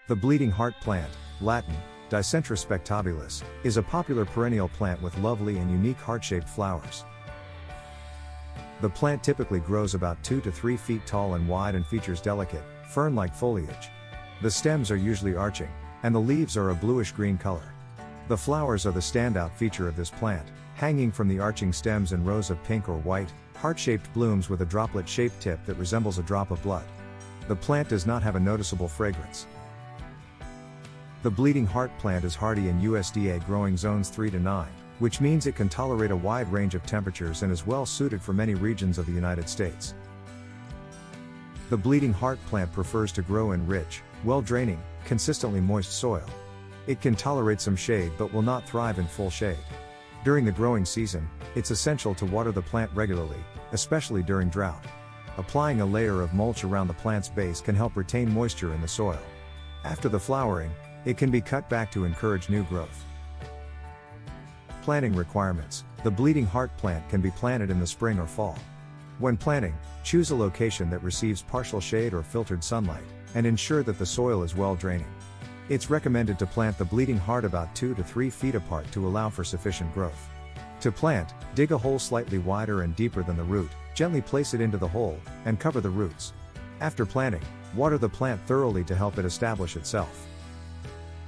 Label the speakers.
Speaker 1: The bleeding heart plant, Latin, Dicentra Spectabilis, is a popular perennial plant with lovely and unique heart-shaped flowers. The plant typically grows about 2 to 3 feet tall and wide and features delicate, fern-like foliage. The stems are usually arching, and the leaves are a bluish-green color. The flowers are the standout feature of this plant, hanging from the arching stems in rows of pink or white, heart-shaped blooms with a droplet-shaped tip that resembles a drop of blood. The plant does not have a noticeable fragrance. The bleeding heart plant is hardy in USDA growing zones 3 to 9, which means it can tolerate a wide range of temperatures and is well suited for many regions of the United States. The bleeding heart plant prefers to grow in rich, well-draining, consistently moist soil. It can tolerate some shade but will not thrive in full shade. During the growing season, it's essential to water the plant regularly, especially during drought. Applying a layer of mulch around the plant's base can help retain moisture in the soil. After the flowering, it can be cut back to encourage new growth. Planting requirements: the bleeding heart plant can be planted in the spring or fall. When planting, choose a location that receives partial shade or filtered sunlight, and ensure that the soil is well draining. It's recommended to plant the bleeding heart about 2 to 3 feet apart to allow for sufficient growth. To plant, dig a hole slightly wider and deeper than the root, gently place it into the hole, and cover the roots. After planting, water the plant thoroughly to help it establish itself.